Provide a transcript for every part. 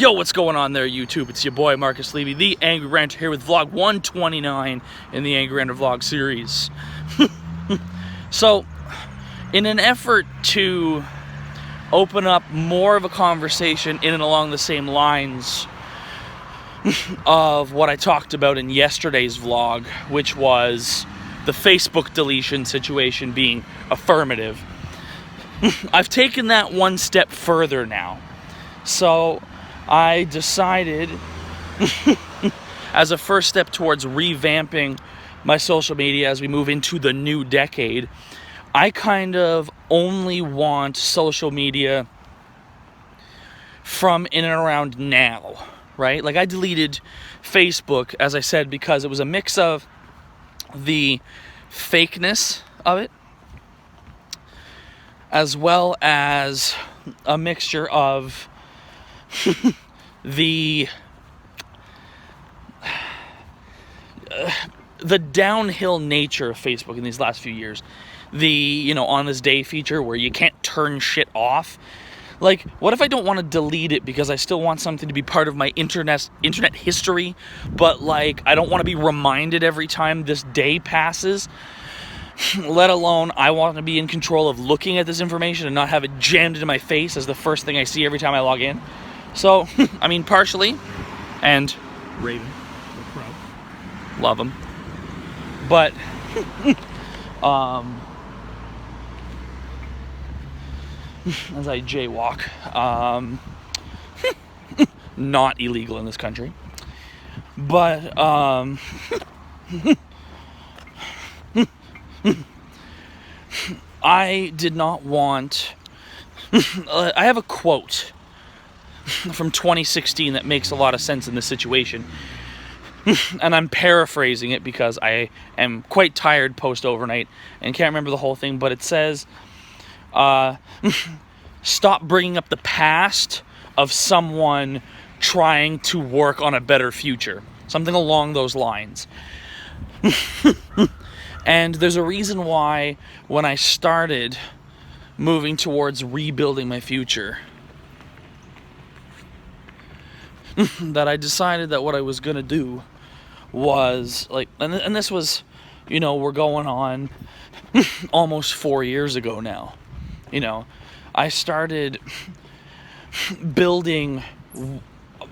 Yo, what's going on there, YouTube? It's your boy, Marcus Levy, the Angry Ranter, here with vlog 129 in the Angry Ranter vlog series. So, in an effort to open up more of a conversation in and along the same lines of what I talked about in yesterday's vlog, which was the Facebook deletion situation being affirmative, I've taken that one step further now. So I decided, as a first step towards revamping my social media as we move into the new decade, I kind of only want social media from in and around now, right? Like, I deleted Facebook, as I said, because it was a mix of the fakeness of it, as well as a mixture of the downhill nature of Facebook in these last few years. The, on this day feature where you can't turn shit off. Like, what if I don't want to delete it because I still want something to be part of my internet history, but, like, I don't want to be reminded every time this day passes? Let alone, I want to be in control of looking at this information and not have it jammed into my face as the first thing I see every time I log in. So, I mean, partially, and Raven, the pro, love him, but, as I jaywalk, not illegal in this country, but, I did not want, I have a quote from 2016 that makes a lot of sense in this situation, and I'm paraphrasing it because I am quite tired post-overnight and can't remember the whole thing, but it says, stop bringing up the past of someone trying to work on a better future. Something along those lines. And there's a reason why when I started moving towards rebuilding my future, that I decided that what I was going to do was, like, and this was, we're going on almost 4 years ago now. I started building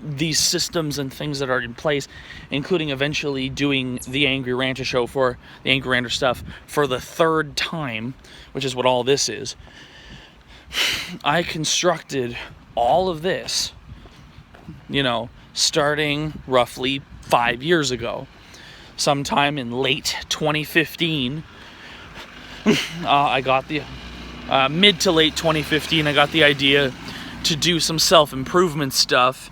these systems and things that are in place, including eventually doing the Angry Ranter Show for the Angry Ranter stuff for the third time, which is what all this is. I constructed all of this, starting roughly 5 years ago. Sometime in late 2015, I got the, mid to late 2015, I got the idea to do some self-improvement stuff,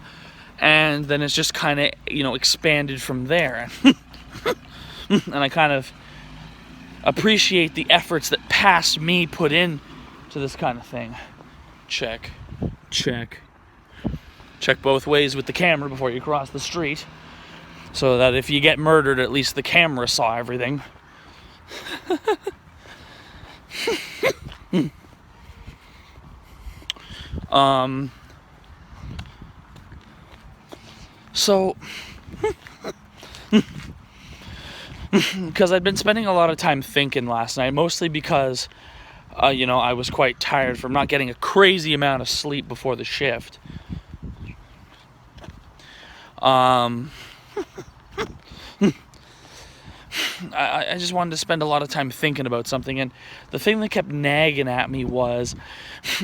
and then it's just kind of, expanded from there. And I kind of appreciate the efforts that past me put in to this kind of thing. Check both ways with the camera before you cross the street, so that if you get murdered, at least the camera saw everything. So, because I'd been spending a lot of time thinking last night, mostly because, I was quite tired from not getting a crazy amount of sleep before the shift. I just wanted to spend a lot of time thinking about something, and the thing that kept nagging at me was,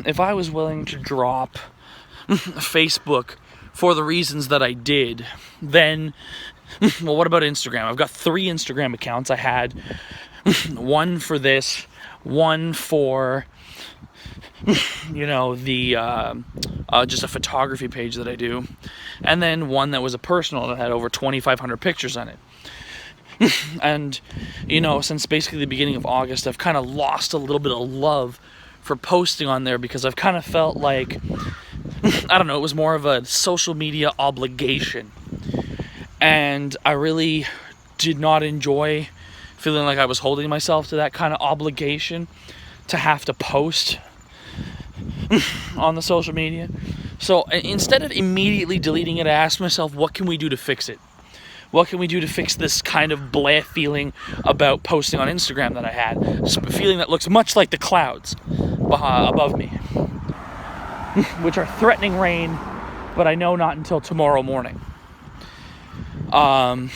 if I was willing to drop Facebook for the reasons that I did, then, well, what about Instagram? I've got 3 Instagram accounts. I had one for this, one for, the, just a photography page that I do, and then one that was a personal that had over 2,500 pictures on it. And, since basically the beginning of August, I've kind of lost a little bit of love for posting on there, because I've kind of felt like, I don't know, it was more of a social media obligation. And I really did not enjoy feeling like I was holding myself to that kind of obligation to have to post on the social media. So instead of immediately deleting it, I asked myself, what can we do to fix it? What can we do to fix this kind of blah feeling about posting on Instagram that I had? A feeling that looks much like the clouds above me, which are threatening rain, but I know not until tomorrow morning. The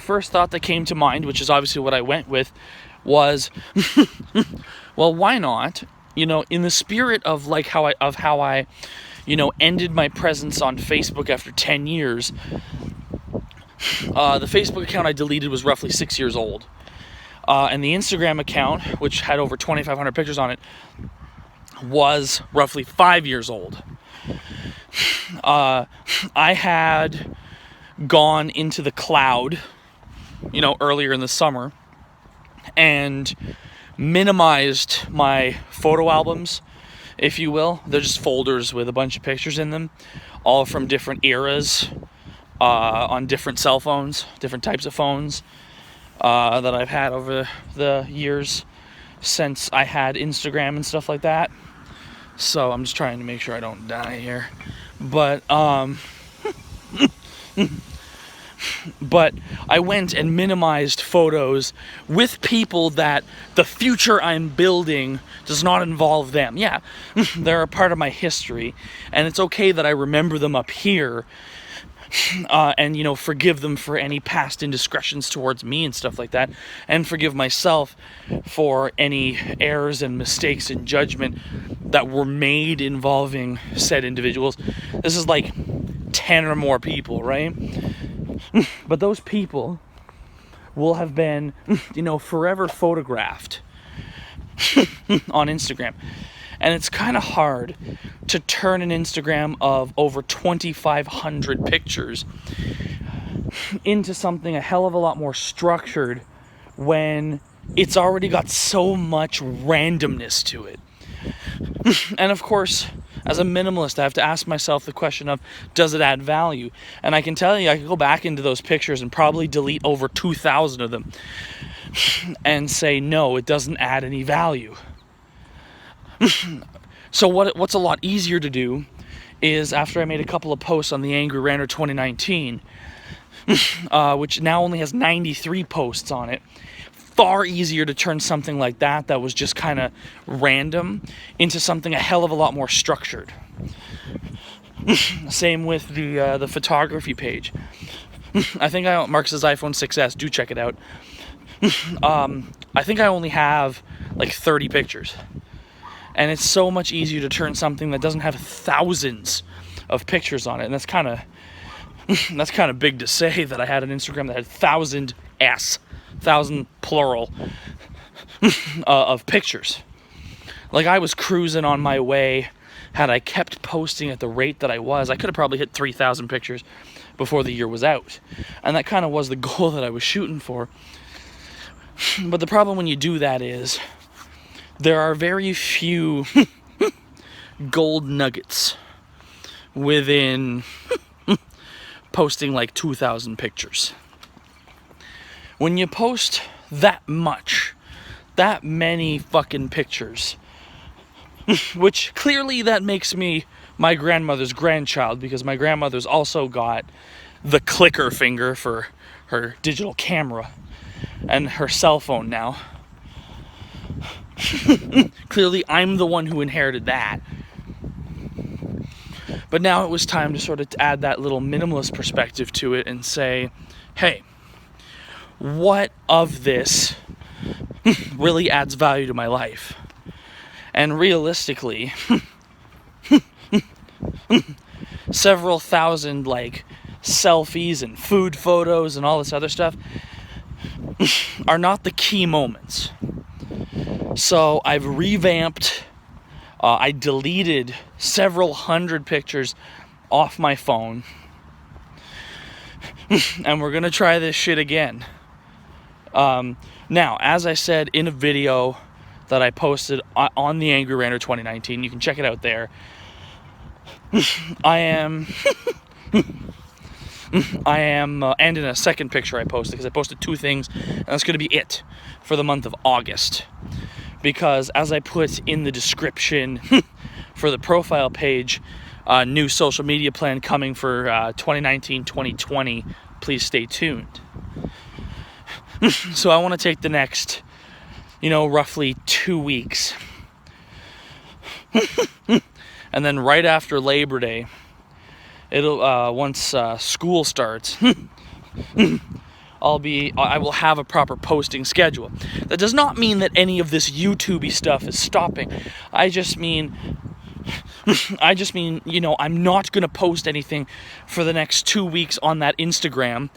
first thought that came to mind, which is obviously what I went with, was, well, why not? You know, in the spirit of like how I ended my presence on Facebook after 10 years. The Facebook account I deleted was roughly 6 years old, and the Instagram account, which had over 2,500 pictures on it, was roughly 5 years old. I had gone into the cloud, earlier in the summer, and minimized my photo albums, if you will. They're just folders with a bunch of pictures in them, all from different eras, on different cell phones, different types of phones, that I've had over the years since I had Instagram and stuff like that. So I'm just trying to make sure I don't die here. But but I went and minimized photos with people that the future I'm building does not involve them. Yeah, they're a part of my history, and it's okay that I remember them up here, and forgive them for any past indiscretions towards me and stuff like that, and forgive myself for any errors and mistakes in judgment that were made involving said individuals. This is like 10 or more people, right? But those people will have been, forever photographed on Instagram. And it's kind of hard to turn an Instagram of over 2,500 pictures into something a hell of a lot more structured when it's already got so much randomness to it. And of course, as a minimalist, I have to ask myself the question of, does it add value? And I can tell you, I can go back into those pictures and probably delete over 2,000 of them and say, no, it doesn't add any value. So what's a lot easier to do is, after I made a couple of posts on the Angry Ranter 2019, which now only has 93 posts on it, far easier to turn something like that was just kind of random into something a hell of a lot more structured. Same with the photography page. I think Marcus's iPhone 6S, do check it out. I think I only have like 30 pictures. And it's so much easier to turn something that doesn't have thousands of pictures on it. And that's kind of big to say, that I had an Instagram that had 1,000 plural of pictures. Like, I was cruising on my way. Had I kept posting at the rate that I was, I could have probably hit 3,000 pictures before the year was out. And that kind of was the goal that I was shooting for. But the problem when you do that is there are very few gold nuggets within posting like 2,000 pictures. When you post that many fucking pictures, which clearly that makes me my grandmother's grandchild, because my grandmother's also got the clicker finger for her digital camera and her cell phone now. Clearly I'm the one who inherited that. But now it was time to sort of add that little minimalist perspective to it and say, hey, what of this really adds value to my life? And realistically, several thousand like selfies and food photos and all this other stuff are not the key moments. So I've revamped, I deleted several hundred pictures off my phone, and we're gonna try this shit again. Now, as I said in a video that I posted on the Angry Ranter 2019, you can check it out there. I am, and in a second picture I posted, because I posted 2 things, and that's going to be it for the month of August. Because as I put in the description for the profile page. New social media plan coming for 2019-2020. Please stay tuned. So I want to take the next, roughly 2 weeks. And then right after Labor Day, once school starts, I will have a proper posting schedule. That does not mean that any of this YouTube-y stuff is stopping. I just mean, I'm not going to post anything for the next 2 weeks on that Instagram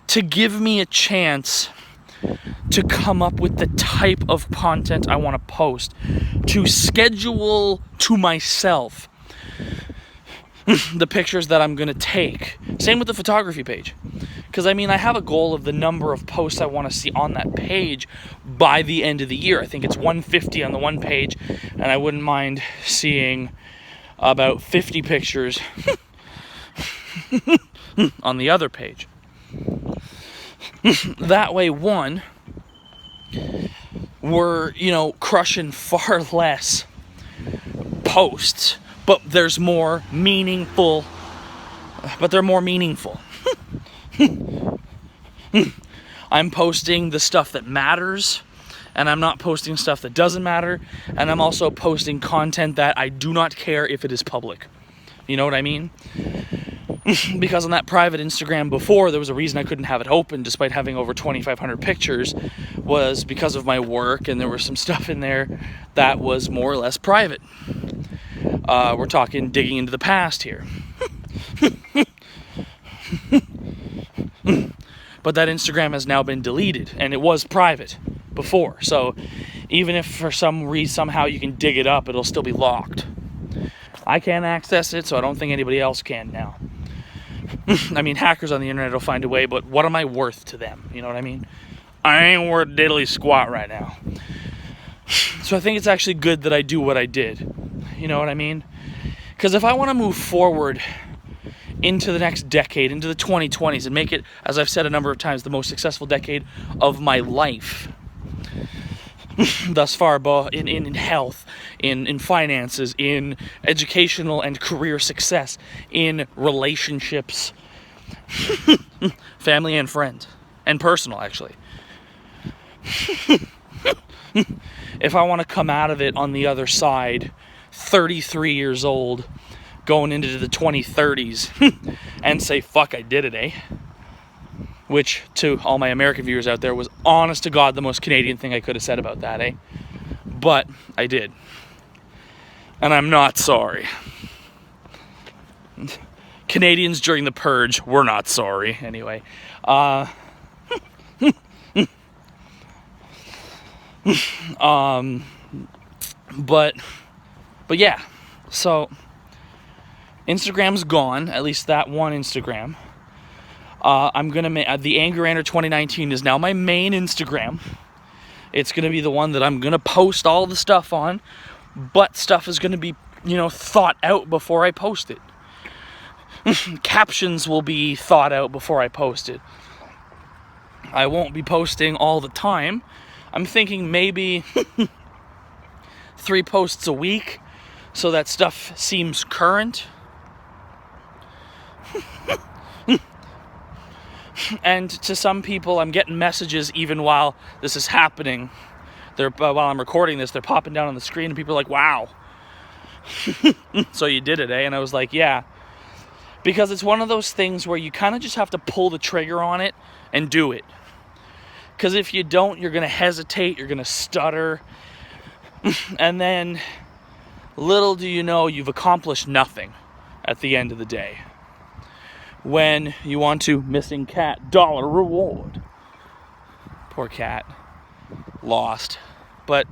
to give me a chance to come up with the type of content I want to post, to schedule to myself the pictures that I'm going to take. Same with the photography page. Because, I have a goal of the number of posts I want to see on that page by the end of the year. I think it's 150 on the one page, and I wouldn't mind seeing about 50 pictures on the other page. That way, one, we're, crushing far less posts, but they're more meaningful. I'm posting the stuff that matters, and I'm not posting stuff that doesn't matter, and I'm also posting content that I do not care if it is public. You know what I mean? Because on that private Instagram before, there was a reason I couldn't have it open despite having over 2,500 pictures, was because of my work, and there was some stuff in there that was more or less private. We're talking digging into the past here. But that Instagram has now been deleted, and it was private before. So even if for some reason somehow you can dig it up, it'll still be locked. I can't access it, so I don't think anybody else can now. Hackers on the internet will find a way, but what am I worth to them? You know what I mean? I ain't worth diddly squat right now. So I think it's actually good that I do what I did. You know what I mean? Because if I want to move forward into the next decade, into the 2020s, and make it, as I've said a number of times, the most successful decade of my life thus far, in health, in finances, in educational and career success, in relationships, family and friends, and personal, actually. If I want to come out of it on the other side, 33 years old, going into the 2030s, and say, fuck, I did it, eh? Which, to all my American viewers out there, was honest to God the most Canadian thing I could have said about that, eh? But I did. And I'm not sorry. Canadians during the purge were not sorry, anyway. But yeah, so Instagram's gone, at least that one Instagram. I'm gonna make the Angry Ranter 2019 is now my main Instagram. It's gonna be the one that I'm gonna post all the stuff on, but stuff is gonna be, thought out before I post it. Captions will be thought out before I post it. I won't be posting all the time. I'm thinking maybe 3 posts a week, so that stuff seems current. And to some people, I'm getting messages even while this is happening. While I'm recording this, they're popping down on the screen, and people are like, wow. So you did it, eh? And I was like, yeah. Because it's one of those things where you kind of just have to pull the trigger on it and do it. Because if you don't, you're going to hesitate, you're going to stutter. And then, little do you know, you've accomplished nothing at the end of the day. When you want to, missing cat, dollar reward. Poor cat. Lost. But,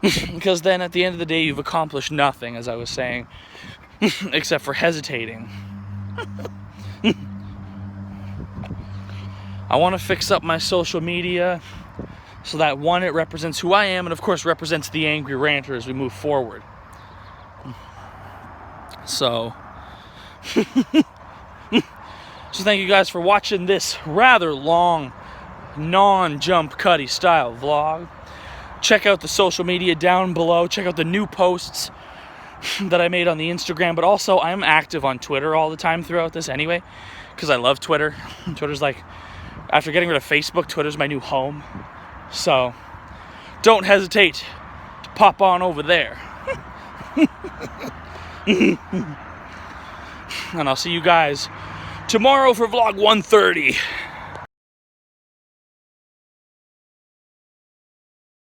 because then at the end of the day, you've accomplished nothing, as I was saying, except for hesitating. I want to fix up my social media so that, one, it represents who I am, and of course represents the Angry Ranter as we move forward. So, so thank you guys for watching this rather long, non-jump cutty style vlog. Check out the social media down below. Check out the new posts that I made on the Instagram, but also I'm active on Twitter all the time throughout this anyway, because I love Twitter. Twitter's like, after getting rid of Facebook, Twitter's my new home. So don't hesitate to pop on over there. And I'll see you guys tomorrow for vlog 130.